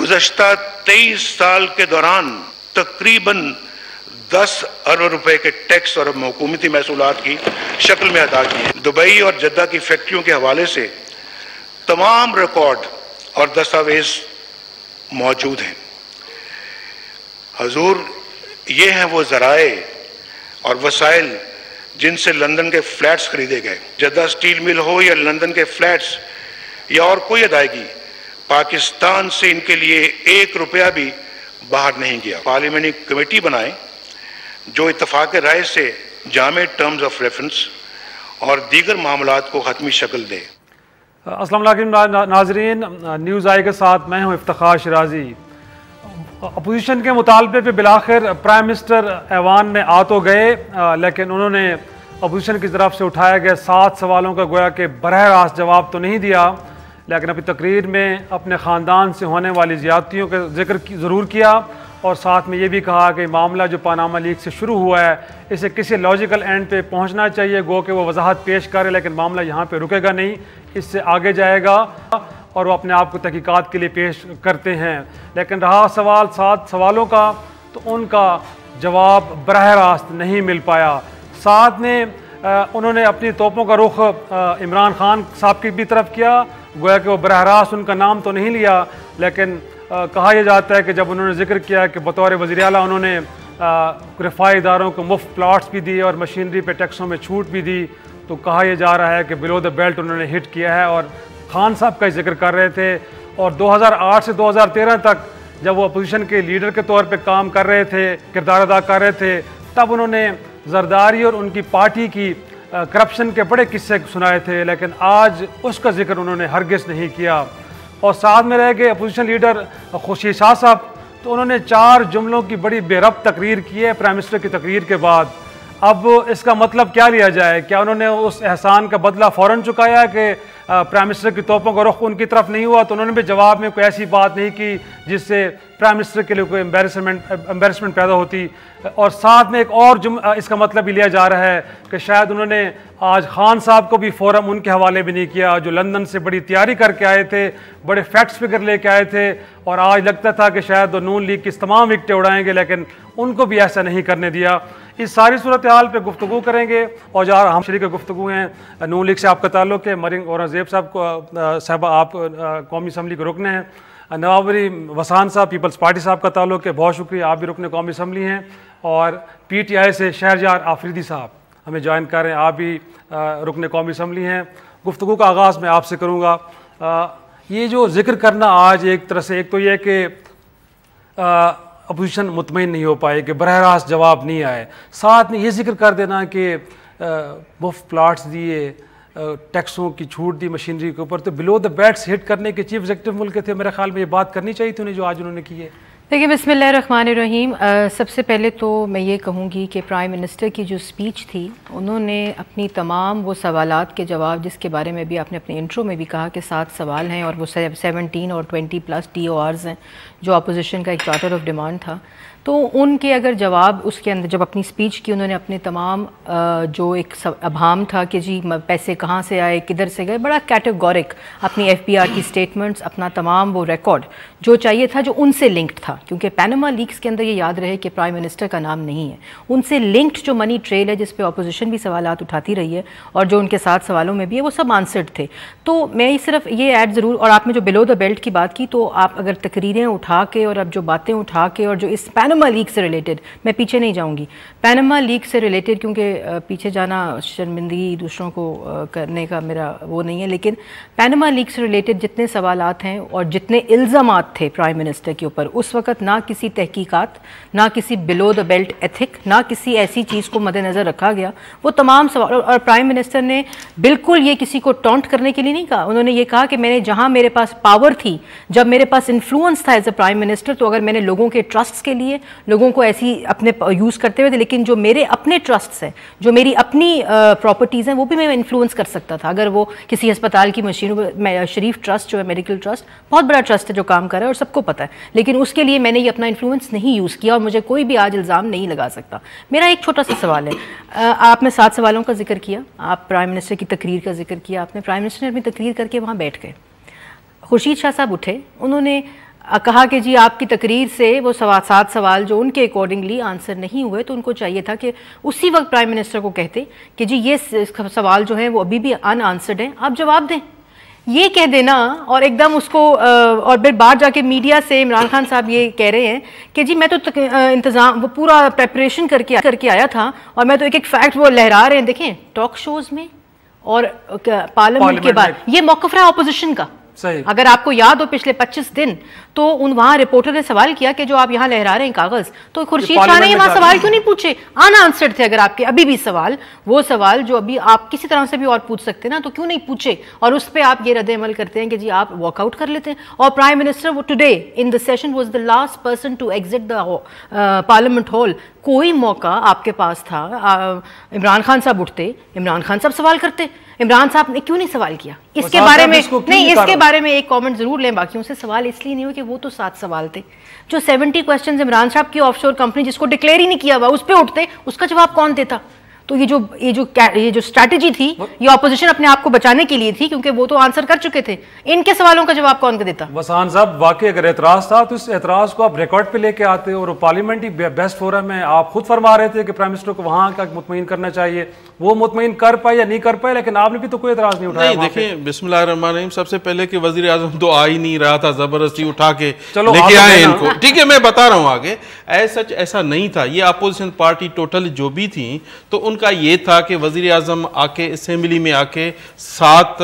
गुज़श्ता 23 साल के दौरान तकरीबन 10 अरब रुपए के टैक्स और हुकूमती महसूलात की शक्ल में अदा किए। दुबई और जद्दा की फैक्ट्रियों के हवाले से तमाम रिकॉर्ड और दस्तावेज मौजूद हैं। हजूर, ये हैं वो ज़राए और वसाइल जिनसे लंदन के फ्लैट्स खरीदे गए। जद्दा स्टील मिल हो या लंदन के फ्लैट्स या और कोई अदायगी, पाकिस्तान से इनके लिए 1 रुपया भी बाहर नहीं गया। पार्लियामेंट्री कमेटी बनाए जो इत्तफाक राय से जामे टर्म्स ऑफ रेफरेंस और दीगर मामलात को हतमी शक्ल दे। अस्सलाम वालेकुम नाजरीन, न्यूज़ आई के साथ मैं हूँ इफ्तिखार शिराजी। अपोजिशन के मुतालबे पे बिलाखिर प्राइम मिनिस्टर ऐवान में आ तो गए, लेकिन उन्होंने अपोजिशन की तरफ से उठाए गए 7 सवालों का गोया कि बरह रास्त जवाब तो नहीं दिया, लेकिन अपनी तकरीर में अपने ख़ानदान से होने वाली ज़्यादतियों का जिक्र ज़रूर किया और साथ में ये भी कहा कि मामला जो पानामा लीक से शुरू हुआ है इसे किसी लॉजिकल एंड पे पहुंचना चाहिए। गो कि वो वजाहत पेश करे, लेकिन मामला यहाँ पे रुकेगा नहीं, इससे आगे जाएगा और वो अपने आप को तहकीकात के लिए पेश करते हैं। लेकिन रहा सवाल 7 सवालों का, तो उनका जवाब बरह रास्त नहीं मिल पाया। साथ में उन्होंने अपनी तोपों का रुख इमरान खान साहब की भी तरफ किया, गोया कि वो बरह रास्त उनका नाम तो नहीं लिया, लेकिन कहा यह जाता है कि जब उन्होंने जिक्र किया कि बतौर वज़ीर आला उन्होंने रफ़ाई इदारों को मुफ्त प्लाट्स भी दिए और मशीनरी पे टैक्सों में छूट भी दी, तो कहा यह जा रहा है कि बिलो द बेल्ट उन्होंने हिट किया है। और खान साहब का जिक्र कर रहे थे और 2008 से 2013 तक जब वो अपोजिशन के लीडर के तौर पे काम कर रहे थे, किरदार अदा कर रहे थे, तब उन्होंने जरदारी और उनकी पार्टी की करप्शन के बड़े किस्से सुनाए थे, लेकिन आज उसका जिक्र उन्होंने हरगिज़ नहीं किया। और साथ में रह गए अपोजिशन लीडर खुर्शीद शाह साहब, तो उन्होंने 4 जुमलों की बड़ी बेरब्त तकरीर की है प्राइम मिनिस्टर की तकरीर के बाद। अब इसका मतलब क्या लिया जाए? क्या उन्होंने उस एहसान का बदला फ़ौरन चुकाया कि प्राइम मिनिस्टर की तोपों का रुख उनकी तरफ नहीं हुआ? तो उन्होंने भी जवाब में कोई ऐसी बात नहीं की जिससे प्राइम मिनिस्टर के लिए कोई एम्बेरसमेंट पैदा होती। और साथ में एक और इसका मतलब भी लिया जा रहा है कि शायद उन्होंने आज खान साहब को भी फ़ौरन उनके हवाले भी नहीं किया, जो लंदन से बड़ी तैयारी करके आए थे, बड़े फैक्ट्स फिगर लेके आए थे, और आज लगता था कि शायद वो नून लीग की तमाम विकटें उड़ाएंगे, लेकिन उनको भी ऐसा नहीं करने दिया। इस सारी सूरत हाल पर गुफ्तगू करेंगे और जहाँ हम शरीक गुफ्तगू हैं नून लीग से आपका ताल्लुक़ है, मरियम औरंगज़ेब साहब आप कौमी असम्बली के रुकने हैं, नवाबरी वसान साहब पीपल्स पार्टी साहब का ताल्लुक़ है, बहुत शुक्रिया, आप भी रुकने कौमी असम्बली हैं, और PTI से शहरयार आफरीदी साहब हमें ज्वाइन कर रहे हैं, आप भी रुकने कौमी असम्बली हैं। गुफ्तगू का आगाज़ मैं आपसे करूँगा। ये जो जिक्र करना आज एक तरह से, एक तो ये कि अपोजिशन मुतमईन नहीं हो पाए कि बरह रास्त जवाब नहीं आए, साथ में ये जिक्र कर देना कि मुफ्त प्लाट्स दिए, टैक्सों की छूट दी मशीनरी के ऊपर, तो बिलो द बेल्ट्स हिट करने के चीफ एग्जीक्यूटिव मुल्क थे, मेरे ख्याल में ये बात करनी चाहिए थी उन्हें जो आज उन्होंने की है। देखिए, बिस्मिल्लाहिर्रहमानिर्रहीम, सबसे पहले तो मैं ये कहूँगी कि प्राइम मिनिस्टर की जो स्पीच थी, उन्होंने अपनी तमाम वो सवालात के जवाब, जिसके बारे में भी आपने अपने इंट्रो में भी कहा कि 7 सवाल हैं और वो 17 और 20+ TORs हैं जो अपोजिशन का एक चार्टर ऑफ डिमांड था, तो उनके अगर जवाब उसके अंदर जब अपनी स्पीच की उन्होंने अपने तमाम जो एक अभाम था कि जी पैसे कहाँ से आए, किधर से गए, बड़ा कैटेगोरिक अपनी FBR की स्टेटमेंट्स, अपना तमाम वो रिकॉर्ड जो चाहिए था, जो उनसे लिंक्ड था, क्योंकि पैनामा लीक्स के अंदर ये याद रहे कि प्राइम मिनिस्टर का नाम नहीं है, उनसे लिंक्ड जो मनी ट्रेल है जिस पे अपोजिशन भी सवालात उठाती रही है और जो उनके 7 सवालों में भी है, वो सब आंसर्ड थे। तो मैं सिर्फ ये ऐड ज़रूर, और आपने जो बिलो द बेल्ट की बात की, तो आप अगर तकरीरें उठा के और अब जो बातें उठा के और जो इस पैनामा लीक से रिलेटेड, मैं पीछे नहीं जाऊंगी, पैनामा लीक से रिलेटेड, क्योंकि पीछे जाना शर्मिंदगी दूसरों को करने का मेरा वो नहीं है, लेकिन पैनामा लीक से रिलेटेड जितने सवालात हैं और जितने इल्ज़ामात थे प्राइम मिनिस्टर के ऊपर, उस वक्त ना किसी तहकीकात, ना किसी बिलो द बेल्ट एथिक, ना किसी ऐसी चीज़ को मद्देनज़र रखा गया। वो तमाम सवाल, और प्राइम मिनिस्टर ने बिल्कुल ये किसी को टॉन्ट करने के लिए नहीं कहा, उन्होंने ये कहा कि मैंने जहाँ मेरे पास पावर थी, जब मेरे पास इन्फ्लुएंस था एज अ प्राइम मिनिस्टर, तो अगर मैंने लोगों के ट्रस्ट्स के लिए लोगों को ऐसी अपने यूज़ करते हुए थे, लेकिन जो मेरे अपने ट्रस्ट्स हैं, जो मेरी अपनी प्रॉपर्टीज़ हैं, वो भी मैं इन्फ्लुएंस कर सकता था। अगर वो किसी अस्पताल की मशीनों, शरीफ ट्रस्ट जो है मेडिकल ट्रस्ट, बहुत बड़ा ट्रस्ट है जो काम कर रहा है और सबको पता है, लेकिन उसके लिए मैंने ये अपना इन्फ्लुएंस नहीं यूज़ किया और मुझे कोई भी आज इल्ज़ाम नहीं लगा सकता। मेरा एक छोटा सा सवाल है, आपने 7 सवालों का जिक्र किया, आप प्राइम मिनिस्टर की तकरीर का जिक्र किया, आपने प्राइम मिनिस्टर ने अपनी तकरीर करके वहाँ बैठ गए, खुर्शीद शाह साहब उठे, उन्होंने कहा कि जी आपकी तकरीर से वो 7 सवाल जो उनके अकॉर्डिंगली आंसर नहीं हुए, तो उनको चाहिए था कि उसी वक्त प्राइम मिनिस्टर को कहते कि जी ये सवाल जो हैं वो अभी भी अनआंसर्ड हैं, आप जवाब दें। ये कह देना और एकदम उसको और फिर बाहर जाके मीडिया से इमरान खान साहब ये कह रहे हैं कि जी मैं तो इंतज़ाम वो पूरा प्रेपरेशन करके आया था और मैं तो एक एक फैक्ट वो लहरा रहे हैं। देखें टॉक शोज़ में और पार्लियामेंट के बाद ये मौक़िफ़ रहा अपोजिशन का। सही। अगर आपको याद हो पिछले 25 दिन तो वहां रिपोर्टर ने सवाल किया कि जो आप यहाँ लहरा रहे हैं कागज, तो खुर्शीद शाह ने वहां सवाल क्यों नहीं पूछे? अनआंसर्ड थे अगर आपके अभी भी सवाल, वो सवाल जो अभी आप किसी तरह से भी और पूछ सकते ना, तो क्यों नहीं पूछे? और उस पर आप ये रद्द अमल करते हैं कि जी आप वॉकआउट कर लेते हैं। और प्राइम मिनिस्टर वो today in the session was the last person to exit the parliament hall. कोई मौका आपके पास था, इमरान खान साहब उठते, इमरान खान साहब सवाल करते, इमरान साहब ने क्यों नहीं सवाल किया इसके बारे में? नहीं, इसके बारे में एक कमेंट जरूर लें, बाकियों से सवाल इसलिए नहीं हो कि वो तो 7 सवाल थे। जो 70 क्वेश्चंस इमरान साहब की ऑफशोर कंपनी जिसको डिक्लेयर ही नहीं किया हुआ उस पर उठते, उसका जवाब कौन देता? तो ये जो स्ट्रैटेजी थी ये ऑपोजिशन अपने आप को बचाने के लिए थी, क्योंकि वो तो आंसर कर चुके थे। इनके सवालों का जवाब कौन देता? वसान साहब वाकई अगर एतराज था तो इस एतराज को आप रिकॉर्ड पे लेके आते और पार्लियामेंट ही बेस्ट फोरम है। आप खुद फरमा रहे थे कि प्राइम मिनिस्टर को वहां का मुतमईन करना चाहिए, वो मुतमईन कर पाए या नहीं कर पाए, लेकिन आपने भी तो कोई एतराज नहीं उठाया। नहीं, देखिए बिस्मिल्लाहिर्रहमानिर्रहीम, सबसे पहले कि वजीर आजम तो आ ही नहीं रहा था, जबरदस्ती उठा के लेके आए इनको। ठीक है, मैं बता रहा हूँ आगे। ऐसा नहीं था, ये अपोजिशन पार्टी टोटल जो भी थी तो उनका ये था कि वजीर आजम आके असेंबली में आके 7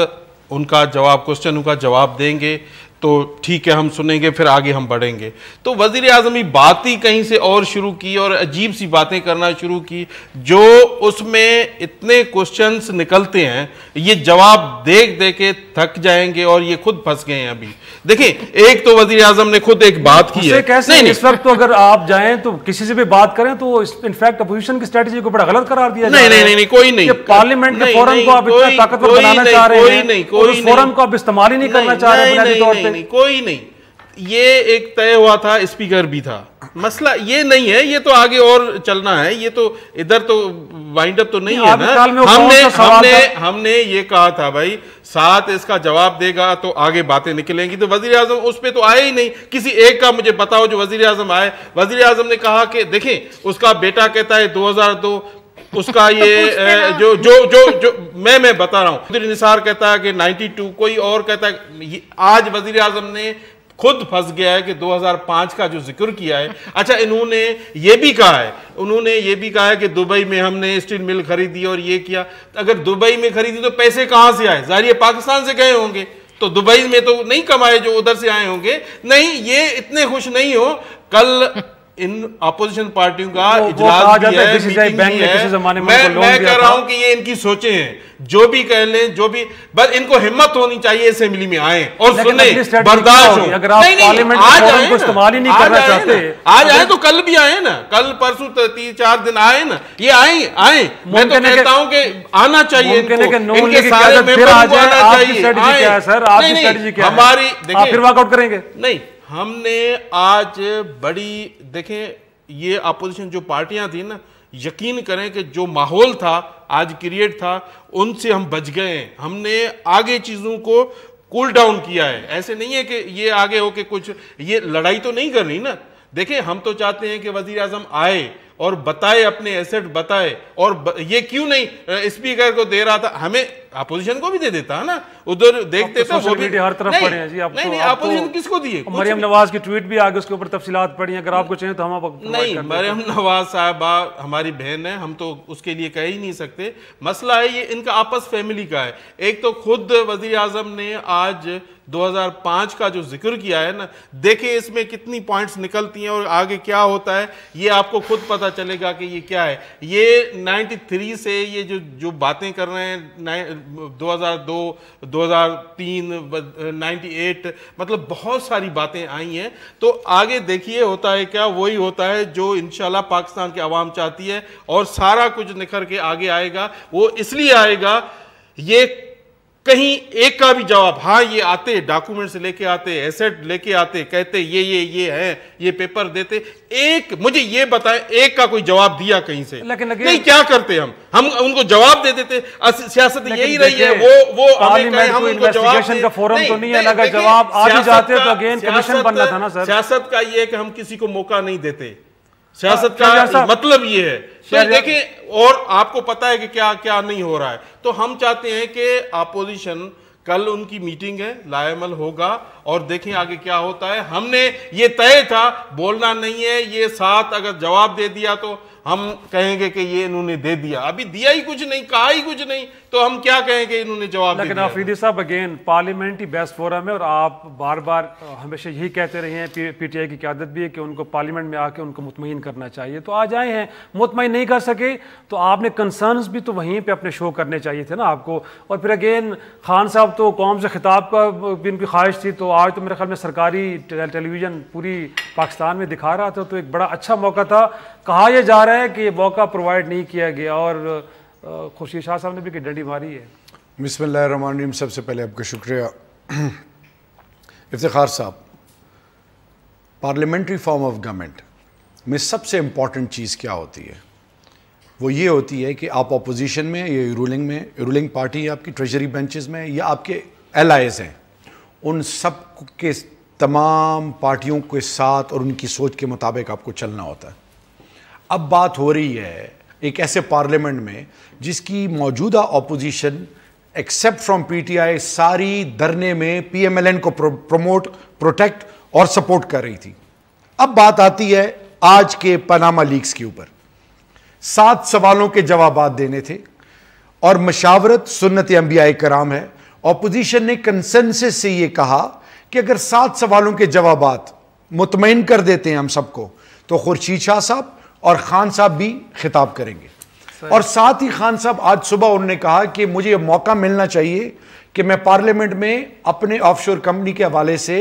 उनका जवाब क्वेश्चन का जवाब देंगे तो ठीक है हम सुनेंगे, फिर आगे हम बढ़ेंगे। तो वजीर आजम की बात ही कहीं से और शुरू की और अजीब सी बातें करना शुरू की, जो उसमें इतने क्वेश्चंस निकलते हैं ये जवाब देख दे के थक जाएंगे और ये खुद फंस गए हैं। अभी देखिए, एक तो वजीर आजम ने खुद एक बात की है, कैसे नहीं, इस वक्त तो अगर आप जाएं तो किसी से भी बात करें तो इनफैक्ट अपोजिशन की स्ट्रेटजी को बड़ा गलत करार दिया नहीं, नहीं, नहीं, कोई नहीं। पार्लियामेंट के फोरम को आप इतना ताकतवर बनाना चाह रहे हैं, उस फोरम को आप इस्तेमाल ही नहीं करना चाह रहे बुनियादी तौर पे। कोई नहीं, ये एक तय हुआ था, स्पीकर भी था। मसला ये नहीं है, ये तो आगे और चलना है, ये तो इधर तो वाइंड अप तो नहीं है ना। हमने ये कहा था भाई 7 इसका जवाब देगा तो आगे बातें निकलेंगी। तो वजीर आजम उस पे तो आए ही नहीं। किसी एक का मुझे बताओ जो वजीर आजम आए। वजीर आजम ने कहा कि देखें उसका बेटा कहता है 2002, उसका ये जो मैं बता रहा हूं, निसार कहता है कि 92, कोई और कहता है। आज वजीर आजम ने खुद फंस गया है कि 2005 का जो जिक्र किया है। अच्छा, उन्होंने ये भी कहा है कि दुबई में हमने स्टील मिल खरीदी और ये किया। अगर दुबई में खरीदी तो पैसे कहां से आए? जाहिर पाकिस्तान से गए होंगे, तो दुबई में तो नहीं कमाए जो उधर से आए होंगे। नहीं, ये इतने खुश नहीं हो। कल इन अपोजिशन पार्टियों का इजलास भी है, मीटिंग भी है। मैं कह रहा हूं कि ये इनकी सोचे हैं, जो भी कह लें, जो भी, बस इनको हिम्मत होनी चाहिए असेंबली में आए और सुने, बर्दाश्त हो। अगर आप पार्लियामेंट को इस्तेमाल ही नहीं करना चाहते, आज आए तो कल भी आए ना, कल परसों 3-4 दिन आए ना, ये आए। मैं तो कहता हूं कि आना चाहिए इनके सारे मेंबर आना चाहिए। हमारी देखिए, फिर वॉकआउट करेंगे नहीं। हमने आज बड़ी देखें, ये अपोजिशन जो पार्टियां थी ना, यकीन करें कि जो माहौल था आज क्रिएट था, उनसे हम बच गए हैं। हमने आगे चीजों को कूल डाउन किया है। ऐसे नहीं है कि ये आगे हो के कुछ ये लड़ाई तो नहीं करनी ना। देखिए, हम तो चाहते हैं कि वजीर आजम आए और बताए, अपने एसेट बताए। और ये क्यों नहीं स्पीकर को दे रहा था, हमें अपोजिशन को भी दे देता है ना, उधर देखते तो सोशल मीडिया हर तरफ पड़े हैं जी। आप नहीं, अपोजिशन किसको दिए? मरियम नवाज की ट्वीट भी आगे, उसके ऊपर तफसीलात पड़ी, अगर आपको चाहिए तो हम नहीं। मरियम नवाज साहबा हमारी बहन है, हम तो उसके लिए कह ही नहीं सकते। मसला है ये इनका आपस फैमिली का है। एक तो खुद वजीर आजम ने आज 2005 का जो जिक्र किया है ना, देखे इसमें कितनी पॉइंट्स निकलती हैं और आगे क्या होता है ये आपको खुद पता चलेगा कि ये क्या है। ये 93 से ये जो बातें कर रहे हैं, 2002, 2003, 98, मतलब बहुत सारी बातें आई हैं। तो आगे देखिए होता है क्या, वही होता है जो इंशाल्लाह पाकिस्तान की आवाम चाहती है, और सारा कुछ निखर के आगे आएगा। वो इसलिए आएगा, ये कहीं एक का भी जवाब, हाँ ये आते डॉक्यूमेंट्स लेके आते, एसेट लेके आते, कहते ये है, ये पेपर देते, एक मुझे ये बताएं एक का कोई जवाब दिया कहीं से? नहीं, क्या करते हम उनको जवाब दे देते। सियासत यही रही है, वो हमें कहे हम उनको जवाब का फोरम तो नहीं है, लगा जवाब आ भी जाते तो अगेन कमीशन बनना था ना सर। सियासत का ये कि हम किसी को मौका नहीं देते, सियासत का मतलब ये है। तो देखें, और आपको पता है कि क्या क्या नहीं हो रहा है। तो हम चाहते हैं कि अपोजिशन, कल उनकी मीटिंग है, लाएमल होगा और देखें आगे क्या होता है। हमने ये तय था, बोलना नहीं है, ये साथ अगर जवाब दे दिया तो हम कहेंगे कि ये इन्होंने दे दिया, अभी दिया ही कुछ नहीं, कहा ही कुछ नहीं, तो हम क्या कहेंगे इन्होंने जवाब दे दिया। लेकिन आफरीदी साहब, अगेन पार्लियामेंट ही बेस्ट फोरम है और आप बार बार हमेशा यही कहते रहे हैं, पीटीआई की क़यादत भी है कि उनको पार्लियामेंट में आके उनको मुतमईन करना चाहिए। तो आज आए हैं, मुतमईन नहीं कर सके तो आपने कंसर्न्स भी तो वहीं पे अपने शो करने चाहिए थे ना आपको। और फिर अगेन खान साहब तो कौम से खिताब का भी उनकी ख्वाहिश थी, तो आज तो मेरे ख्याल में सरकारी टेलीविज़न पूरी पाकिस्तान में दिखा रहा था, तो एक बड़ा अच्छा मौका था। कहा यह जा रहा है कि ये मौका प्रोवाइड नहीं किया गया और खुर्शीद शाह साहब ने भी डंडी मारी है। बिस्मिल्लाहिर्रहमानिर्रहीम। सबसे पहले आपका शुक्रिया। इफ्तिखार साहब, पार्लियामेंट्री फॉर्म ऑफ गवर्नमेंट में सबसे इम्पॉर्टेंट चीज़ क्या होती है? वो ये होती है कि आप अपोजिशन में या रूलिंग पार्टी है आपकी, ट्रेजरी बेंचेस में, या आपके एलाइज हैं, उन सब के तमाम पार्टियों के साथ और उनकी सोच के मुताबिक आपको चलना होता है। अब बात हो रही है एक ऐसे पार्लियामेंट में जिसकी मौजूदा अपोजिशन एक्सेप्ट फ्रॉम पीटीआई सारी धरने में पीएमएलएन को प्रमोट, प्रोटेक्ट और सपोर्ट कर रही थी। अब बात आती है आज के पनामा लीक्स के ऊपर। 7 सवालों के जवाब देने थे और मशावरत सुन्नत अंबिया कराम है। अपोजिशन ने कंसेंसस से यह कहा कि अगर 7 सवालों के जवाब मुतमईन कर देते हैं हम सबको, तो खुर्शीद शाह साहब और खान साहब भी खिताब करेंगे। और साथ ही खान साहब आज सुबह उन्होंने कहा कि मुझे मौका मिलना चाहिए कि मैं पार्लियामेंट में अपने ऑफशोर कंपनी के हवाले से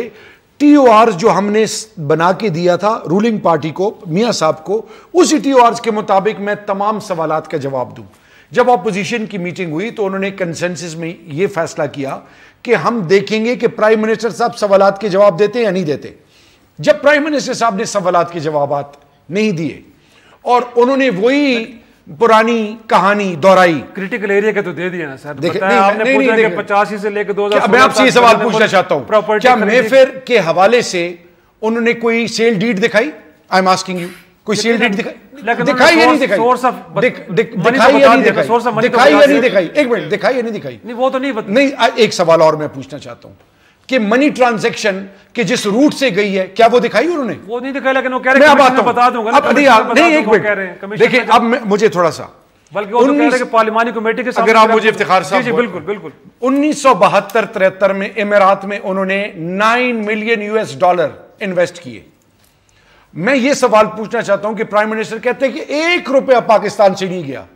टीओआर जो हमने बना के दिया था रूलिंग पार्टी को, मियां साहब को, उसी टीओआर के मुताबिक मैं तमाम सवालात का जवाब दूं। जब अपोजिशन की मीटिंग हुई तो उन्होंने कंसेंसस में यह फैसला किया कि हम देखेंगे कि प्राइम मिनिस्टर साहब सवालात के जवाब देते या नहीं देते। जब प्राइम मिनिस्टर साहब ने सवालात के जवाब नहीं दिए और उन्होंने वही पुरानी कहानी दोहराई, क्रिटिकल एरिया के तो दे दिया ना सर। आपने पूछा कि 85 से लेकर 2000। मैं आपसे ये सवाल पूछना चाहता हूं, क्या मेफेयर के हवाले से उन्होंने कोई सेल डीड दिखाई? आई एम आस्किंग यू, कोई सेल डीड दिखाई या नहीं दिखाई? दिखाई या नहीं दिखाई? दिखाई या नहीं दिखाई? एक मिनट, दिखाई या नहीं दिखाई? वो तो नहीं। एक सवाल और मैं पूछना चाहता हूं कि मनी ट्रांजैक्शन के जिस रूट से गई है, क्या वो दिखाई उन्होंने? वो नहीं दिखाई, लेकिन वो कह रहे हैं मैं बता दूंगा। नहीं, एक मिनट देखिए, अब मुझे थोड़ा सा, बल्कि वो तो कह रहे हैं कि पार्लिमानी कमेटी के सामने, अगर आप मुझे इफ्तिखार साहब, जी बिल्कुल बिल्कुल, 1972-73 में इमारात में उन्होंने $9 मिलियन इन्वेस्ट किए। मैं ये सवाल पूछना चाहता हूं कि प्राइम मिनिस्टर कहते हैं कि $1 पाकिस्तान से नहीं गया।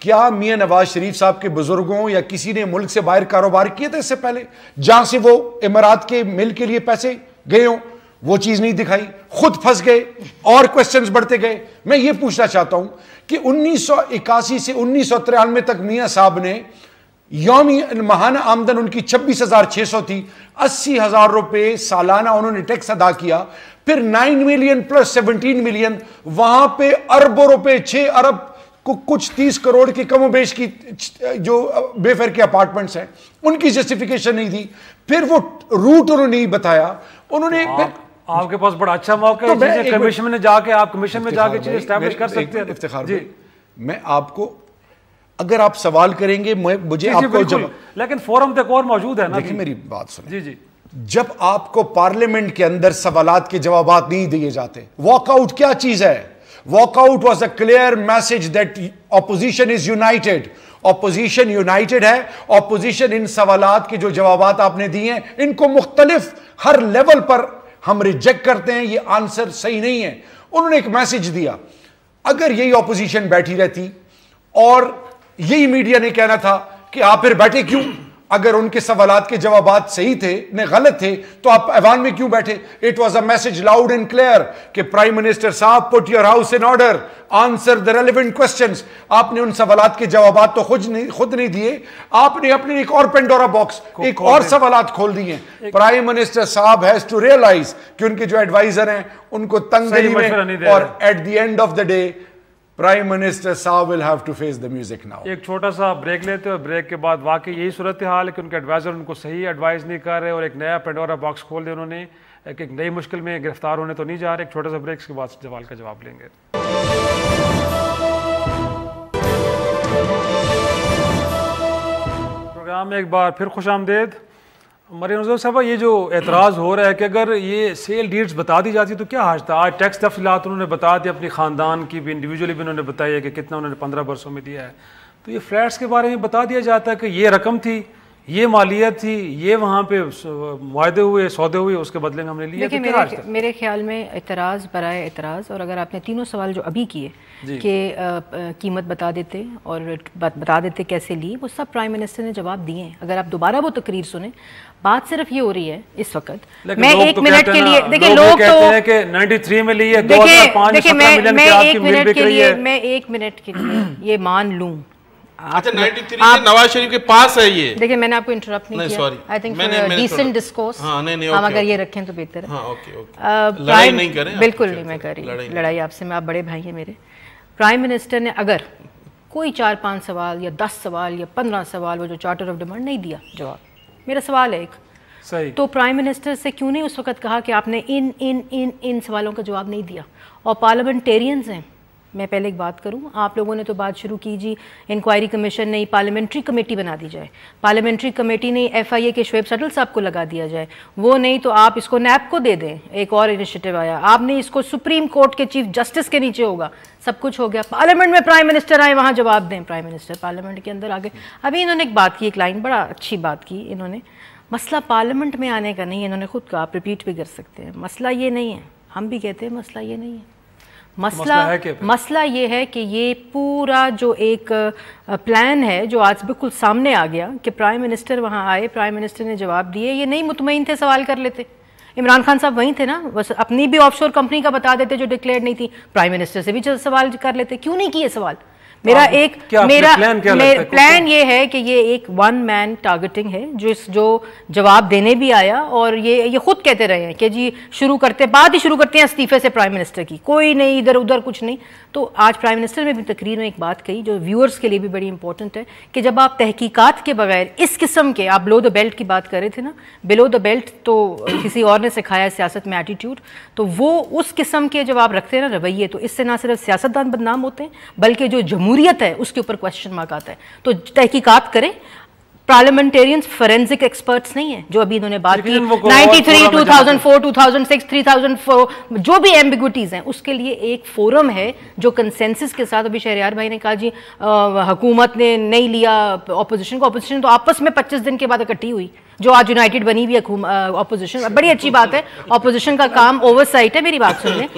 क्या मियां नवाज शरीफ साहब के बुजुर्गों या किसी ने मुल्क से बाहर कारोबार किए थे इससे पहले, जहां से वो इमारात के मिल के लिए पैसे गए हों? वो चीज नहीं दिखाई, खुद फंस गए और क्वेश्चंस बढ़ते गए। मैं ये पूछना चाहता हूं कि 1981 से 1993 तक मियां साहब ने यौमी माहाना आमदन उनकी 26,600 थी, 80,000 रुपए सालाना उन्होंने टैक्स अदा किया। फिर 9 मिलियन प्लस 17 मिलियन, वहां पे अरबों रुपए, 6 अरब कुछ 30 करोड़ की कमो बेश की जो बेफेयर के अपार्टमेंट्स हैं, उनकी जस्टिफिकेशन नहीं दी। फिर वो रूट उन्होंने नहीं बताया। उन्होंने आपके पास बड़ा अच्छा मौका है, तो कमीशन में जाके आप कमीशन में जाके चीज एस्टैब्लिश कर सकते हैं। इफ्तिखार जी, मैं आपको, अगर आप सवाल करेंगे मुझे आपको जवाब, लेकिन फोरम तक और मौजूद है ना। देखिए मेरी बात सुनिए जी जी, जब आपको पार्लियामेंट के अंदर सवालात के जवाब नहीं दिए जाते, वॉकआउट क्या चीज है? Walkout was a clear message that opposition is united. Opposition united है। opposition इन सवालात के जो जवाबात आपने दिए हैं, इनको मुख्तलिफ हर लेवल पर हम रिजेक्ट करते हैं, ये आंसर सही नहीं है। उन्होंने एक मैसेज दिया। अगर यही ऑपोजिशन बैठी रहती और यही मीडिया ने कहना था कि आप फिर बैठे क्यों, अगर उनके सवालात के जवाबात सही थे ने गलत थे तो आप ऐवान में क्यों बैठे? It was a message loud and clear कि प्राइम मिनिस्टर साहब put your house in order, answer the relevant questions. आपने उन सवालात के जवाबात तो खुद नहीं दिए, आपने अपने एक और पेंडोरा बॉक्स, एक और सवालात खोल दिए। प्राइम मिनिस्टर साहब हैज टू रियलाइज कि उनके जो एडवाइजर हैं उनको तंगली में, और at the end of the day prime minister साहब will have to face the music now. एक छोटा सा ब्रेक लेते हैं, ब्रेक के बाद वाकई यही सूरत हाल है कि उनके एडवाइजर उनको सही एडवाइस नहीं कर रहे और एक नया पेंडोरा बॉक्स खोल दिया उन्होंने, एक नई मुश्किल में गिरफ्तार होने तो नहीं जा रहे। एक छोटा सा ब्रेक के बाद सवाल का जवाब लेंगे। प्रोग्राम में एक बार फिर खुशामदेद। मरियम नज़र साहब, ये जो एतराज़ हो रहा है कि अगर ये सेल डीड्स बता दी जाती तो क्या हर्ज था? आज टैक्स तफसीलात उन्होंने बता दी, अपनी ख़ानदान की भी इंडिविजुअली भी उन्होंने बताई है कि कितना उन्होंने 15 बरसों में दिया है। तो ये फ्लैट्स के बारे में बता दिया जाता है कि ये रकम थी, ये मालियत थी, ये वहाँ पे मुआहदे हुए, सौदे हुए, उसके बदले में हमने लिए। देखिए, मेरे ख्याल में एतराज़ बराए एतराज़, और अगर आपने तीनों सवाल जो अभी किए कि कीमत बता देते और बता देते कैसे ली, वो सब प्राइम मिनिस्टर ने जवाब दिए हैं। अगर आप दोबारा वो तकरीर सुने, बात सिर्फ ये हो रही है इस वक्त। मैं एक मिनट के लिए, देखिए लोग तो 93 में ली है, 2005 में 17 मिलियन की आपकी मिल बिक रही है। मैं एक मिनट के लिए ये मान लूं। अच्छा, 93 में नवाज शरीफ के पास है ये। देखिए, मैंने आपको इंटरप्ट नहीं किया। आई थिंक डिसेंट डिस्कोर्स हम अगर ये रखें तो बेहतर है। लड़ाई नहीं करें, बिल्कुल नहीं मैं कर रही लड़ाई आपसे, मैं, आप बड़े भाई हैं मेरे। प्राइम मिनिस्टर ने अगर कोई 4-5 सवाल या 10 सवाल या 15 सवाल, वो जो चार्टर ऑफ डिमांड नहीं दिया जवाब, मेरा सवाल है एक सही, तो प्राइम मिनिस्टर से क्यों नहीं उस वक्त कहा कि आपने इन सवालों का जवाब नहीं दिया? और पार्लियामेंटेरियंस हैं, मैं पहले एक बात करूं, आप लोगों ने तो बात शुरू की जी इंक्वायरी कमीशन नहीं, पार्लियामेंट्री कमेटी बना दी जाए। पार्लियामेंट्री कमेटी नहीं, FIA के शुएब सटल साहब को लगा दिया जाए। वो नहीं तो आप इसको नैब को दे दें। एक और इनिशिएटिव आया, आपने इसको सुप्रीम कोर्ट के चीफ जस्टिस के नीचे होगा। सब कुछ हो गया, पार्लियामेंट में प्राइम मिनिस्टर आए, वहाँ जवाब दें। प्राइम मिनिस्टर पार्लियामेंट के अंदर आगे, अभी इन्होंने एक बात की, एक लाइन बड़ा अच्छी बात की इन्होंने, मसला पार्लियामेंट में आने का नहीं है। इन्होंने खुद कहा, आप रिपीट भी कर सकते हैं, मसला ये नहीं है। हम भी कहते हैं मसला ये नहीं है। मसला ये है कि ये पूरा जो एक प्लान है जो आज बिल्कुल सामने आ गया कि प्राइम मिनिस्टर वहाँ आए, प्राइम मिनिस्टर ने जवाब दिए। ये नहीं मुतमईन थे, सवाल कर लेते। इमरान खान साहब वहीं थे ना, बस अपनी भी ऑफशोर कंपनी का बता देते जो डिक्लेयर नहीं थी, प्राइम मिनिस्टर से भी सवाल कर लेते। क्यों नहीं किए सवाल? मेरा प्लान ये है कि ये एक वन मैन टारगेटिंग है, जो जवाब देने भी आया और ये खुद कहते रहे हैं कि जी बात ही शुरू करते हैं इस्तीफे से प्राइम मिनिस्टर की, कोई नहीं, इधर उधर कुछ नहीं। तो आज प्राइम मिनिस्टर ने भी तकरीर में एक बात कही जो व्यूअर्स के लिए भी बड़ी इंपॉर्टेंट है कि जब आप तहकीकात के बगैर इस किस्म के, आप बिलो द बेल्ट की बात कर रहे थे ना, बिलो द बेल्ट तो किसी और ने सिखाया सियासत में एटीट्यूड, तो वो उस किस्म के जब आप रखते हैं ना रवैये, तो इससे ना सिर्फ सियासतदान बदनाम होते हैं बल्कि जो जमहूरियत है उसके ऊपर क्वेश्चन मार्क आता है। तो तहकीकात करें। पार्लियामेंटेरियंस फोरेंसिक एक्सपर्ट्स नहीं है जो अभी इन्होंने बात की 93, 2004, 2006, 3004 जो भी एम्बिग्विटीज हैं, उसके लिए एक फोरम है जो कंसेंसस के साथ, अभी शहरियार भाई ने कहा जी हुकूमत ने नहीं लिया ऑपोजिशन को, ऑपोजिशन तो आपस में 25 दिन के बाद इकट्ठी हुई, जो आज यूनाइटेड बनी हुई है ऑपोजिशन। बड़ी अच्छी बात है, ऑपोजिशन का काम ओवरसाइट है। मेरी बात सुन लें।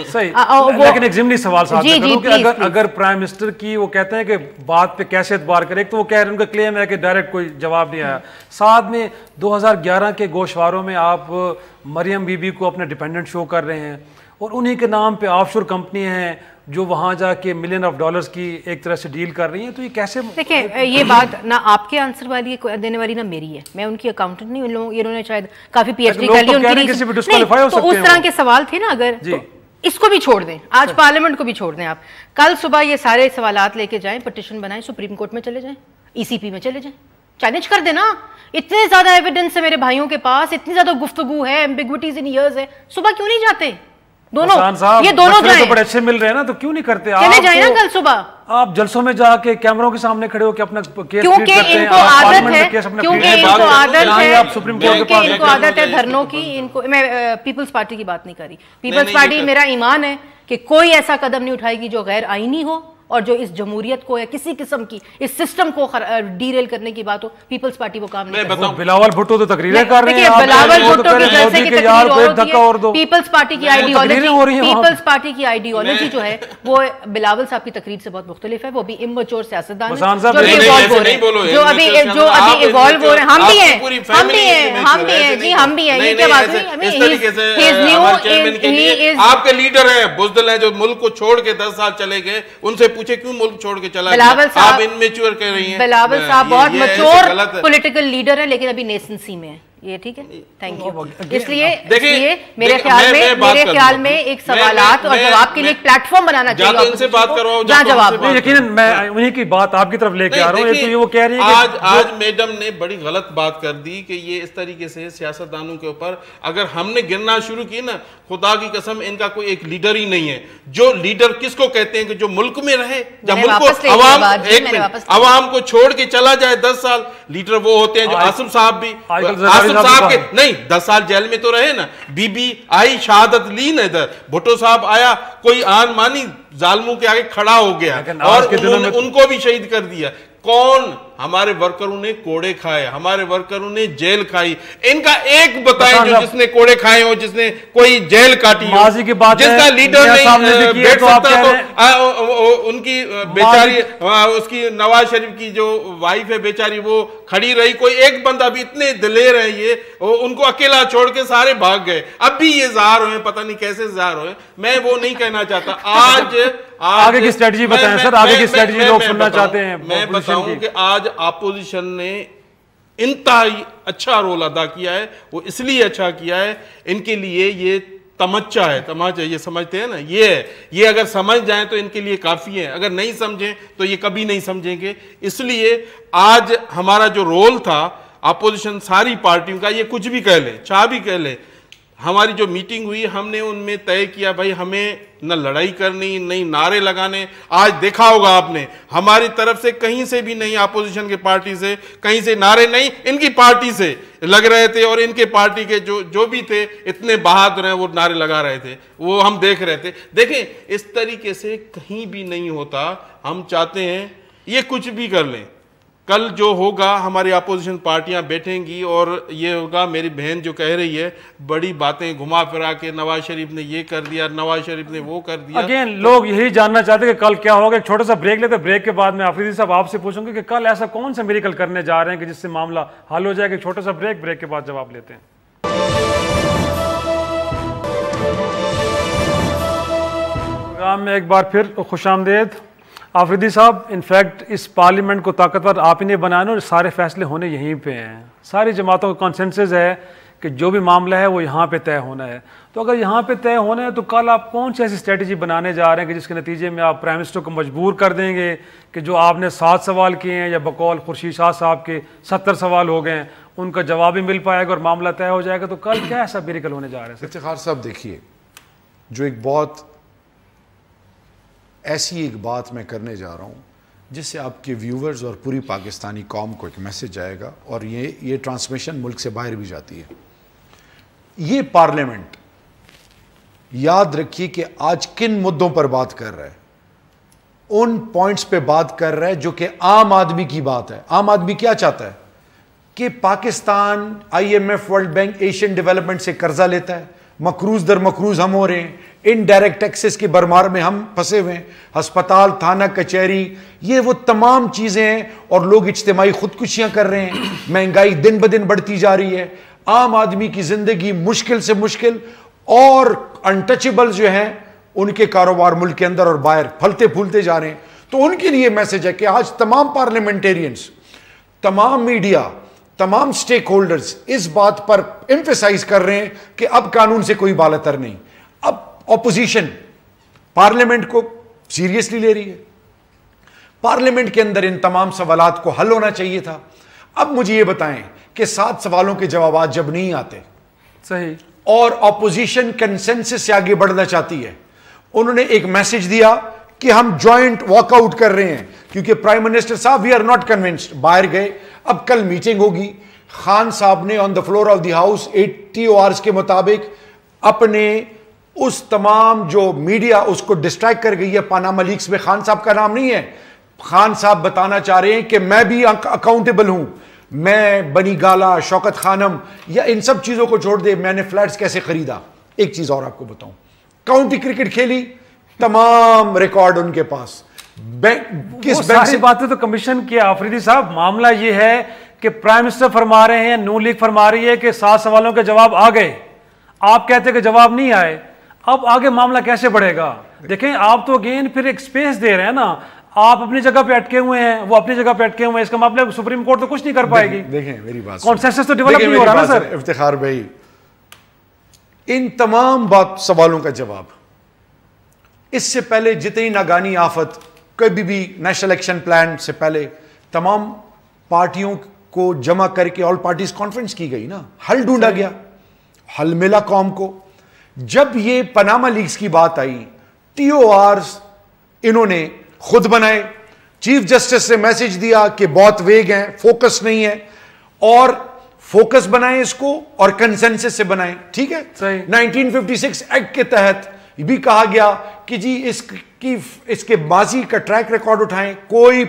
लेकिन एक ज़िमनी सवाल साथ में करूं कि अगर प्राइम मिनिस्टर की वो कहते हैं कि बात पे कैसे एतबार करें, तो वो कह रहे हैं, उनका क्लेम है कि डायरेक्ट कोई जवाब नहीं आया। साथ में 2011 के गोशवारों में आप मरियम बीबी को अपने डिपेंडेंट शो कर रहे हैं और उन्हीं के नाम पे ऑफशोर कंपनी हैं जो वहाँ जाके मिलियन ऑफ डॉलर्स की एक तरह से डील कर रही हैं। तो ये कैसे? देखिए, ये बात ना आपके आंसर वाली देने वाली ना मेरी है, मैं उनकी अकाउंटेंट नहीं। उन लोगों इन्होंने शायद काफी PhD कर ली, तो उस तरह के सवाल थे ना, अगर तो इसको भी छोड़ दें, आज पार्लियामेंट को भी छोड़ दें। आप कल सुबह ये सारे सवालात लेके जाएं, पिटीशन बनाएं, सुप्रीम कोर्ट में चले जाएं, ECP में चले जाएं, चैलेंज कर देना। इतने ज्यादा एविडेंस है मेरे भाइयों के पास, इतनी ज्यादा गुफ्तगू है, एम्बिग्विटीज इन ईयर्स है, सुबह क्यों नहीं जाते दोनों? ये दोनों जाएं, तो बड़े अच्छे मिल रहे हैं ना, तो क्यों नहीं करते? चले जाए ना कल सुबह। आप जलसों में जाके कैमरों के सामने खड़े होकर अपना केस क्योंकि इनको आदत है, क्योंकि इनको आदत है, क्योंकि इनको आदत है धरनों की। इनको, मैं पीपल्स पार्टी की बात नहीं कर रही, पीपल्स पार्टी मेरा ईमान है कि कोई ऐसा कदम नहीं उठाएगी जो गैर आईनी हो और जो इस जमहूरियत को या किसी किस्म की इस सिस्टम को डीरेल करने की बात हो, पीपल्स पार्टी वो काम नहीं करती। बिलावल भुट्टो तो तकरीरें कर रहे हैं, बिलावल भुट्टो की जैसे की तकरीर और पीपल्स पार्टी की आइडियोलॉजी जो है वो बिलावल साहब की तकरीर से बहुत मुख्तलिफ है। वो भी इम्मैच्योर सियासतदान है जो अभी इवॉल्व हो रहे हैं, हम भी हैं जी, हम भी हैं। ये क्या बात हुई? आपके लीडर हैं, बुज़दिल हैं, जो मुल्क को छोड़ के 10 साल चले गए, उनसे पूछे क्यों मुल्क छोड़ के चला गया? आप इनमेच्योर कह रही हैं। बिलावल साहब बहुत मैच्योर पॉलिटिकल लीडर है, लेकिन अभी नेसेंसी में है। ये ठीक है, थैंक यू। इसलिए मेरे ख्याल में एक सवालात और जवाब के लिए एक प्लेटफॉर्म बनाना चाहिए। इनसे बात करवाओ, जवाब यकीनन मैं उन्हीं की बात आपकी तरफ लेके आ रहा हूँ। तो वो कह रही है आज मैडम ने बड़ी गलत बात कर दी कि ये इस तरीके से सियासतदानों के ऊपर अगर हमने गिरना शुरू की ना, खुदा की कसम इनका कोई एक लीडर ही नहीं है। जो लीडर किसको कहते हैं कि जो मुल्क में रहे, जब मुल्क को अवाम को छोड़ के चला जाए 10 साल, लीडर वो होते हैं। जो आसिम साहब भी, आसिम साहब के नहीं 10 साल जेल में तो रहे ना, बीबी आई शहादत ली ना, इधर भुट्टो साहब आया, कोई आन मानी जालिमों के आगे खड़ा हो गया और उनको भी शहीद कर दिया। कौन? हमारे वर्करों ने कोड़े खाए, हमारे वर्करों ने जेल खाई। इनका एक बताएं जो जिसने कोड़े खाए हो, जिसने कोई जेल काटी हो, की बात जिसका लीडर नहीं बैठ सकता, तो उनकी बेचारी, उसकी नवाज शरीफ की जो वाइफ है बेचारी, वो खड़ी रही। कोई एक बंदा भी, इतने दिलेर है ये, उनको अकेला छोड़ के सारे भाग गए। अब भी ये ज़ाहिर हुए, पता नहीं कैसे ज़ाहिर हुए, मैं वो नहीं कहना चाहता। आज आगे की स्ट्रेटजी बताएं सर, आगे की स्ट्रेटजी लोग सुनना चाहते हैं। मैं बताऊं कि आज अपोजिशन ने इंतहाई अच्छा रोल अदा किया है। वो इसलिए अच्छा किया है, इनके लिए ये तमच्चा है, तमाचा, ये समझते हैं ना, ये अगर समझ जाएं तो इनके लिए काफी है। अगर नहीं समझें तो ये कभी नहीं समझेंगे। इसलिए आज हमारा जो रोल था अपोजिशन सारी पार्टियों का, ये कुछ भी कह ले, चाह भी कह ले, हमारी जो मीटिंग हुई हमने उनमें तय किया भाई हमें न लड़ाई करनी, नहीं नारे लगाने। आज देखा होगा आपने, हमारी तरफ से कहीं से भी नहीं, अपोजिशन की पार्टी से कहीं से नारे नहीं, इनकी पार्टी से लग रहे थे। और इनके पार्टी के जो भी थे, इतने बहादुर हैं, वो नारे लगा रहे थे, वो हम देख रहे थे। देखें, इस तरीके से कहीं भी नहीं होता। हम चाहते हैं ये कुछ भी कर लें, कल जो होगा हमारी अपोजिशन पार्टियां बैठेंगी और ये होगा, मेरी बहन जो कह रही है बड़ी बातें घुमा फिरा के, नवाज शरीफ ने ये कर दिया, नवाज शरीफ ने वो कर दिया। अगेन लोग यही जानना चाहते हैं कि कल क्या होगा। एक छोटा सा ब्रेक लेते हैं, ब्रेक के बाद में आफरीदी साहब आपसे पूछूंगा कि कल ऐसा कौन सा मिरेकल करने जा रहे हैं कि जिससे मामला हल हो जाएगा। एक छोटा सा ब्रेक, ब्रेक के बाद जवाब लेते हैं। प्रोग्राम में एक बार फिर खुशामदेद आफरीदी साहब। इनफैक्ट इस पार्लियामेंट को ताकतवर आप ही ने बनाया और सारे फैसले होने यहीं पे हैं। सारी जमातों का कॉन्सेंसस है कि जो भी मामला है वो यहाँ पे तय होना है। तो अगर यहाँ पे तय होना है तो कल आप कौन सी ऐसी स्ट्रेटजी बनाने जा रहे हैं कि जिसके नतीजे में आप प्राइम मिनिस्टर को मजबूर कर देंगे कि जो आपने 7 सवाल किए हैं या बकौल खुर्शीद शाह साहब के 70 सवाल हो गए हैं, उनका जवाब भी मिल पाएगा और मामला तय हो जाएगा। तो कल क्या ऐसा मिरेकल होने जा रहा है? इफ्तिखार साहब देखिए, जो एक बहुत ऐसी एक बात मैं करने जा रहा हूँ जिससे आपके व्यूवर्स और पूरी पाकिस्तानी कौम को एक मैसेज आएगा और ये ट्रांसमिशन मुल्क से बाहर भी जाती है। ये पार्लियामेंट, याद रखिए कि आज किन मुद्दों पर बात कर रहा है, उन पॉइंट्स पे बात कर रहा है जो कि आम आदमी की बात है। आम आदमी क्या चाहता है कि Pakistan IMF, world bank, Asian development से कर्जा लेता है, मकरूज दर मकरूज हम हो रहे हैं, इनडायरेक्ट टैक्सेस की भरमार में हम फंसे हुए हैं, अस्पताल, थाना, कचहरी, ये वो तमाम चीजें हैं और लोग इज्तिमाई खुदकुशियां कर रहे हैं, महंगाई दिन ब दिन बढ़ती जा रही है, आम आदमी की जिंदगी मुश्किल से मुश्किल और अनटचेबल जो हैं उनके कारोबार मुल्क के अंदर और बाहर फलते फूलते जा रहे हैं। तो उनके लिए मैसेज है कि आज तमाम पार्लियामेंटेरियंस, तमाम मीडिया, तमाम स्टेक होल्डर्स इस बात पर एम्फेसाइज कर रहे हैं कि अब कानून से कोई बालतर नहीं। अब ऑपोजिशन पार्लियामेंट को सीरियसली ले रही है, पार्लियामेंट के अंदर इन तमाम सवालात को हल होना चाहिए था। अब मुझे ये बताएं कि 7 सवालों के जवाब जब नहीं आते, सही, और ऑपोजिशन कंसेंसस से आगे बढ़ना चाहती है, उन्होंने एक मैसेज दिया कि हम जॉइंट वॉकआउट कर रहे हैं क्योंकि प्राइम मिनिस्टर साहब वी आर नॉट कन्विंस्ड, बाहर गए। अब कल मीटिंग होगी, खान साहब ने on the floor of the house 80 hours के मुताबिक अपने उस तमाम जो मीडिया उसको डिस्ट्रैक्ट कर गई है पनामा लीक्स में, खान साहब का नाम नहीं है। खान साहब बताना चाह रहे हैं कि मैं भी अकाउंटेबल हूं, मैं बनी गाला, शौकत खानम या इन सब चीजों को छोड़ दे, मैंने फ्लैट्स कैसे खरीदा। एक चीज और आपको बताऊं, काउंटी क्रिकेट खेली, तमाम रिकॉर्ड उनके पास। किस सारी बातें तो कमीशन किया आफरीदी साहब। मामला ये है कि प्राइम मिनिस्टर फरमा रहे हैं, नून लीग फरमा रही है कि 7 सवालों के जवाब आ गए, आप कहते हैं कि जवाब नहीं आए। अब आगे मामला कैसे बढ़ेगा? देखें, आप तो अगेन फिर एक स्पेस दे रहे हैं ना, आप अपनी जगह पे अटके हुए हैं, वो अपनी जगह पे अटके हुए हैं, इसका मतलब सुप्रीम कोर्ट तो कुछ नहीं कर पाएगी। देखें मेरी बात, कॉन्सेंसस तो डेवलप नहीं हो रहा ना सर। इफ्तिखार भाई, इन तमाम सवालों का जवाब इससे पहले जितनी नागानी आफत, कभी भी नेशनल इलेक्शन प्लान से पहले तमाम पार्टियों को जमा करके ऑल पार्टीज कॉन्फ्रेंस की गई ना, हल ढूंढा गया, हल मिला कौम को। जब ये पनामा लीक्स की बात आई, टीओआर्स इन्होंने खुद बनाए, चीफ जस्टिस से मैसेज दिया कि बहुत वेग हैं, फोकस नहीं है, और फोकस बनाए इसको और कंसेंसस से बनाए। ठीक है, 1956 एक्ट के तहत भी कहा गया कि जी इसके माजी का ट्रैक रिकॉर्ड उठाएं, कोई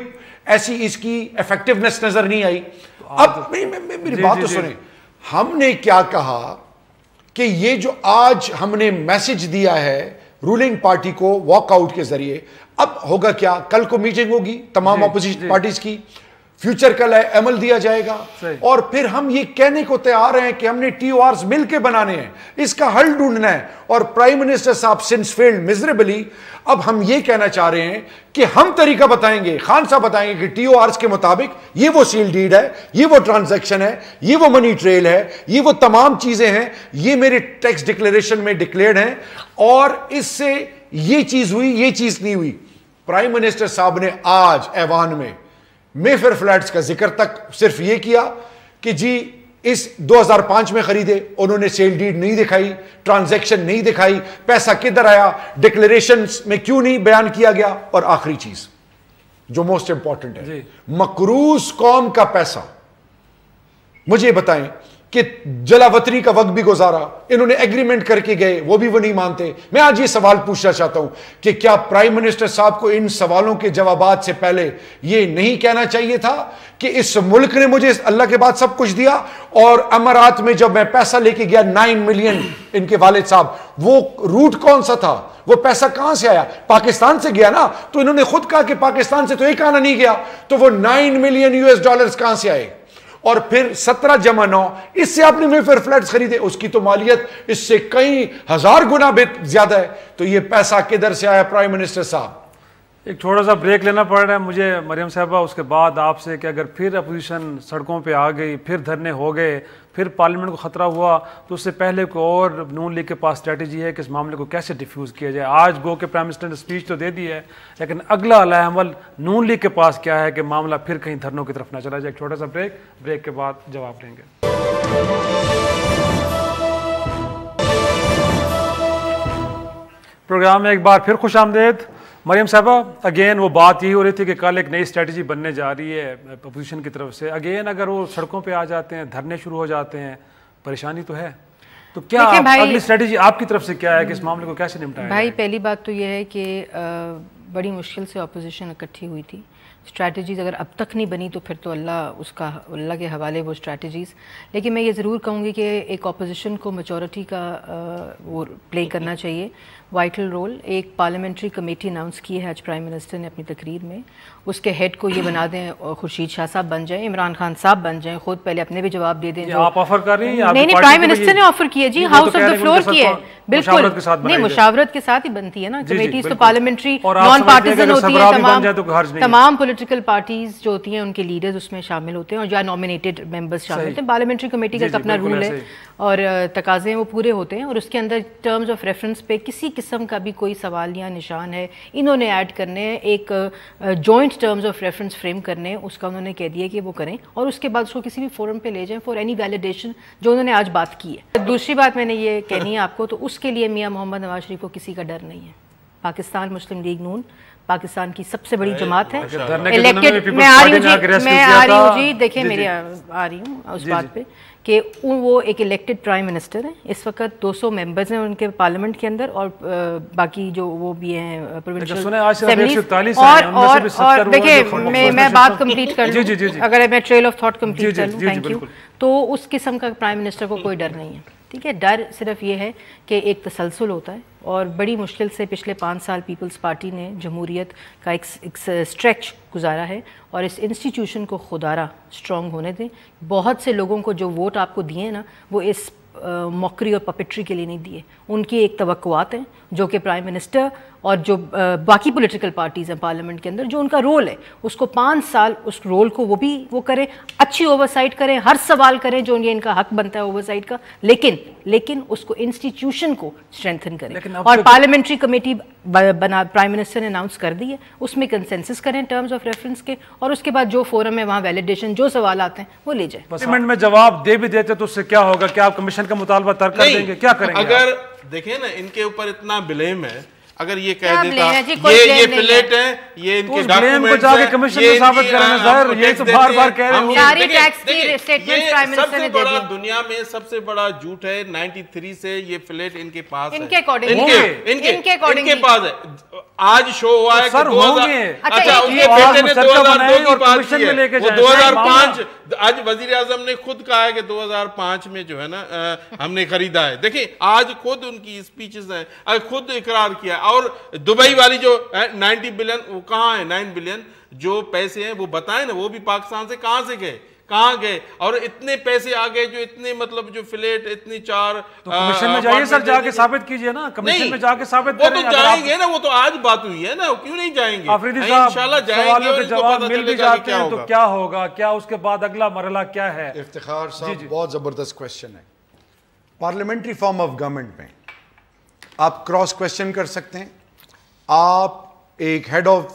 ऐसी इसकी इफेक्टिवनेस नजर नहीं आई। अब मेरी बात तो सुने, हमने क्या कहा कि ये जो आज हमने मैसेज दिया है रूलिंग पार्टी को वॉकआउट के जरिए, अब होगा क्या, कल को मीटिंग होगी तमाम अपोजिशन पार्टीज की, फ्यूचर कल है, अमल दिया जाएगा, और फिर हम ये कहने को तैयार हैं कि हमने टीओआर्स मिलके बनाने हैं, इसका हल ढूंढना है। और प्राइम मिनिस्टर साहब सिंस फेल्ड मिजरेबली, अब हम ये कहना चाह रहे हैं कि हम तरीका बताएंगे, खान साहब बताएंगे कि टीओआर्स के मुताबिक ये वो सील डीड है, ये वो ट्रांजैक्शन है, ये वो मनी ट्रेल है, ये वो तमाम चीजें हैं, ये मेरे टैक्स डिक्लेरेशन में डिक्लेयर्ड हैं, और इससे ये चीज हुई, ये चीज नहीं हुई। प्राइम मिनिस्टर साहब ने आज ऐवान में मेफेयर फ्लैट्स का जिक्र तक सिर्फ यह किया कि जी इस 2005 में खरीदे, उन्होंने सेल डीड नहीं दिखाई, ट्रांजैक्शन नहीं दिखाई, पैसा किधर आया, डिक्लेरेशंस में क्यों नहीं बयान किया गया। और आखिरी चीज जो मोस्ट इंपॉर्टेंट है, मकरूज कौम का पैसा, मुझे बताएं कि जलावतनी का वक्त भी गुजारा, इन्होंने एग्रीमेंट करके गए, वो भी वो नहीं मानते। मैं आज ये सवाल पूछना चाहता हूं कि क्या प्राइम मिनिस्टर साहब को इन सवालों के जवाबात से पहले ये नहीं कहना चाहिए था कि इस मुल्क ने मुझे अल्लाह के बाद सब कुछ दिया, और अमारात में जब मैं पैसा लेके गया 9 मिलियन, इनके वालिद साहब, वो रूट कौन सा था, वो पैसा कहां से आया, पाकिस्तान से गया ना, तो इन्होंने खुद कहा कि पाकिस्तान से तो एक आना नहीं गया, तो वो 9 मिलियन यूएस डॉलर्स कहां से आए। और फिर 17 जमा 9, इससे आपने मेफेयर फ्लैट्स खरीदे, उसकी तो मालियत इससे कई हजार गुना ज्यादा है। तो ये पैसा किधर से आया प्राइम मिनिस्टर साहब? एक छोटा सा ब्रेक लेना पड़ रहा है मुझे मरियम साहबा, उसके बाद आपसे कि अगर फिर अपोजिशन सड़कों पे आ गई, फिर धरने हो गए, फिर पार्लियामेंट को खतरा हुआ, तो उससे पहले को और नून लीग के पास स्ट्रेटजी है कि इस मामले को कैसे डिफ्यूज़ किया जाए। आज गो के प्राइम मिनिस्टर ने स्पीच तो दे दी है, लेकिन अगला अमल नून लीग के पास क्या है कि मामला फिर कहीं धरनों की तरफ ना चला जाए। एक छोटा सा ब्रेक के बाद जवाब देंगे। प्रोग्राम में एक बार फिर खुश आमदेद। मरियम साहबा, अगेन वो बात यही हो रही थी कि कल एक नई स्ट्रेटजी बनने जा रही है अपोजिशन की तरफ से। अगेन अगर वो सड़कों पे आ जाते हैं, धरने शुरू हो जाते हैं, परेशानी तो है। तो क्या अगली स्ट्रेटजी आपकी तरफ से क्या है कि इस मामले को कैसे निपटाएं? भाई, पहली बात तो यह है कि बड़ी मुश्किल से अपोजिशन इकट्ठी हुई थी। स्ट्रैटेजीज़ अगर अब तक नहीं बनी तो फिर तो अल्लाह के हवाले वो स्ट्रैटेजीज़। लेकिन मैं ये ज़रूर कहूँगी कि एक अपोजिशन को मैच्योरिटी का वो प्ले करना चाहिए, वाइटल रोल। एक पार्लियामेंट्री कमेटी अनाउंस की है आज प्राइम मिनिस्टर ने अपनी तकरीर में, उसके हेड को ये बना दें खुर्शीद शाह साहब बन जाएं, इमरान खान साहब बन जाएं, खुद पहले अपने भी जवाब दे दें। आप ऑफर कर रही हैं? नहीं, प्राइम मिनिस्टर ने ऑफर किया जी, हाउस ऑफ द फ्लोर की है, बिल्कुल नहीं, मुशावरत के साथ ही बनती है ना कमेटीज, तो पार्लियामेंट्री नॉन पार्टिजन होती है, तमाम पॉलिटिकल पार्टीज जो होती हैं उनके लीडर्स उसमें शामिल होते हैं और या नॉमिनेटेड मेंबर्स शामिल होते हैं। पार्लियामेंट्री कमेटी का अपना रूल है और तकाजे वो पूरे होते हैं, और उसके अंदर टर्म्स ऑफ रेफरेंस पे किसी किस्म का भी कोई सवाल या निशान है, इन्होंने ऐड करने हैं, एक joint terms of reference frame करने, उसका उन्होंने कह दिया कि वो करें, और उसके बाद उसको किसी भी फोरम पे ले जाएं फॉर एनी वैलिडेशन, जो उन्होंने आज बात की है। दूसरी बात मैंने ये कहनी है आपको, तो उसके लिए मियां मोहम्मद नवाज शरीफ को किसी का डर नहीं है। पाकिस्तान मुस्लिम लीग नून पाकिस्तान की सबसे बड़ी जमात है। इलेक्टेड, मैं आ रही हूँ जी, देखिए मेरी आ रही हूँ उस बात पे कि वो एक इलेक्टेड प्राइम मिनिस्टर हैं। इस वक्त 200 मेंबर्स हैं उनके पार्लियामेंट के अंदर, और बाकी जो वो भी हैं प्रोविंशियल असेंबलीज। और देखिए मैं बात कंप्लीट कर लूँ, अगर मैं ट्रेल ऑफ थॉट कंप्लीट कर लूँ, थैंक यू। तो उस किस्म का प्राइम मिनिस्टर को कोई डर नहीं है, ठीक है। डर सिर्फ ये है कि एक तसलसल होता है, और बड़ी मुश्किल से पिछले 5 साल पीपल्स पार्टी ने जमहूरियत का एक स्ट्रेच गुजारा है, और इस इंस्टीट्यूशन को खुदारा स्ट्रॉन्ग होने दें। बहुत से लोगों को जो वोट आपको दिए ना, वो इस मॉकरी और पपेट्री के लिए नहीं दिए। उनकी एक तवक्कुआत हैं जो कि प्राइम मिनिस्टर और जो बाकी पॉलिटिकल पार्टीज़ हैं पार्लियामेंट के अंदर, जो उनका रोल है उसको 5 साल उस रोल को वो करें, अच्छी ओवरसाइट करें, हर सवाल करें जो इनका हक बनता है ओवरसाइट का, लेकिन उसको इंस्टीट्यूशन को स्ट्रेंथन करें। और पार्लियामेंट्री कमेटी बना प्राइम मिनिस्टर ने अनाउंस कर दी है, उसमें कंसेंसस करें टर्म्स ऑफ रेफरेंस के, और उसके बाद जो फोरम है वहाँ वैलिडेशन, जो सवाल आते हैं वो ले जाए। पार्लियामेंट में जवाब दे भी देते तो उससे क्या होगा? क्या आप कमीशन का मुतालबा तर्क कर देंगे? क्या करेंगे? अगर देखें ना, इनके ऊपर इतना ब्लेम है, अगर ये कह देता ये प्लेट है, ये इनके डॉक्यूमेंट्स हैं, कमीशन में साबित करना सर, ये तो बार-बार कह रहे हैं। सारी टैक्स की स्टेटमेंट प्राइम मिनिस्टर ने दे दी। दुनिया में सबसे बड़ा झूठ है, 93 से ये फ्लैट इनके पास है, इनके अकॉर्डिंग इनके पास है। आज शो हुआ है सर होंगे, अच्छा उनके बेटे ने 2002 की बात की है, वो 2005 आज वजीर आजम ने खुद कहा है कि 2005 में जो है ना हमने खरीदा है। देखिए आज खुद उनकी स्पीचेस हैं, खुद इकरार किया। और दुबई वाली जो 90 बिलियन, वो कहाँ है? 9 बिलियन जो पैसे हैं वो बताएं ना, वो भी पाकिस्तान से कहाँ से गए, कहाँ गए? और इतने पैसे आ गए जो इतने मतलब जो फ्लैट इतनी 4 तो कमीशन में जाइए सर, जाके साबित कीजिए ना, कमीशन में जाके साबित करें। वो तो जाएंगे ना, वो तो आज बात हुई है ना, क्यों नहीं जाएंगे? आफरीदी साहब, सवालों के जवाब मिल भी जाते हैं तो क्या होगा? क्या उसके बाद अगला मरहला क्या है? इफ्तिखार साहब, बहुत जबरदस्त क्वेश्चन है। पार्लियामेंट्री फॉर्म ऑफ गवर्नमेंट में आप क्रॉस क्वेश्चन कर सकते हैं। आप एक हेड ऑफ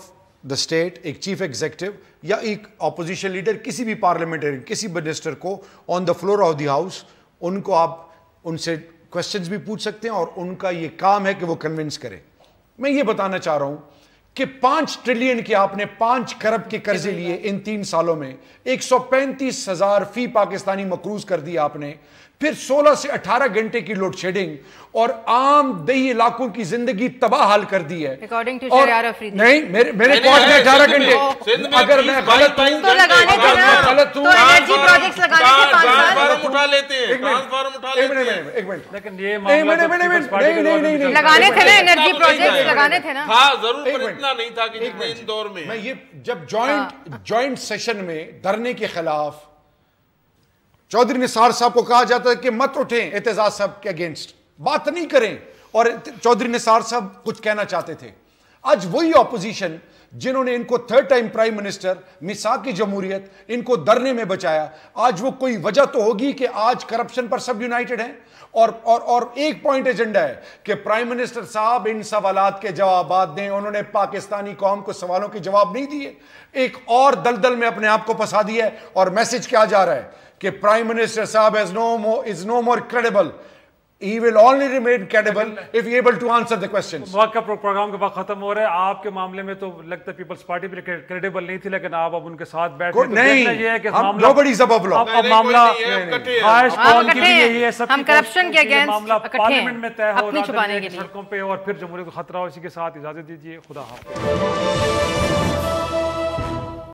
द स्टेट, एक चीफ एग्जीक्यूटिव या एक ऑपोजिशन लीडर, किसी भी पार्लियामेंटेरियन, किसी मिनिस्टर को on the floor of the house, उनको आप उनसे क्वेश्चंस भी पूछ सकते हैं, और उनका ये काम है कि वो कन्विंस करें। मैं ये बताना चाह रहा हूं कि 5 ट्रिलियन के आपने 5 खरब के कर्जे लिए इन 3 सालों में, 135,000 फी पाकिस्तानी मकरूज कर दिया आपने, फिर 16 से 18 घंटे की लोड शेडिंग, और आम दही इलाकों की जिंदगी तबाह हाल कर दी है। अकॉर्डिंग टू शरियार अफरीदी, नहीं मेरे कोर्ट में 18 घंटे, अगर मैं गलत हूं तो लगाने थे ना, गलत हूं, तो एनर्जी प्रोजेक्ट्स लगाने थे 5 साल, ट्रांसफार्मर उठा लेते हैं, ट्रांसफार्मर उठा लेते हैं। एक मिनट, लेकिन ये मामला नहीं लगाने थे ना, एनर्जी प्रोजेक्ट्स लगाने थे ना। हाँ जरूर, पर इतना नहीं था कि इन दौर में। मैं ये जब जॉइंट सेशन में धरने के खिलाफ चौधरी निसार साहब को कहा जाता है कि मत उठें एतजाज साहब के अगेंस्ट, बात नहीं करें, और चौधरी निसार साहब कुछ कहना चाहते थे। आज वही ऑपोजिशन जिन्होंने इनको 3rd टाइम प्राइम मिनिस्टर, मिसाक की जमहूरियत, इनको धरने में बचाया, आज वो कोई वजह तो होगी कि आज करप्शन पर सब यूनाइटेड हैं। और एक पॉइंट एजेंडा है कि प्राइम मिनिस्टर साहब इन सवालात के जवाब दें। उन्होंने पाकिस्तानी कौम को सवालों के जवाब नहीं दिए, एक और दलदल में अपने आप को फंसा दिया है। और मैसेज क्या जा रहा है कि प्राइम मिनिस्टर साहब is no more credible, he will only remain credible if he able to answer the questions। वक्त का प्रोग्राम के बाद खत्म हो रहा है। आपके मामले में तो लगता है पीपल्स पार्टी भी क्रेडिबल नहीं थी, लेकिन आप अब उनके साथ बैठ के नहीं, ये है कि nobody is above law। अब मामला हम करप्शन के अगेंस्ट मामला पार्लियामेंट में तय हो रहा है, सड़कों पे, और फिर जमहूरियत को खतरा हो। इसी के साथ इजाजत दीजिए, खुदा हाफिज़।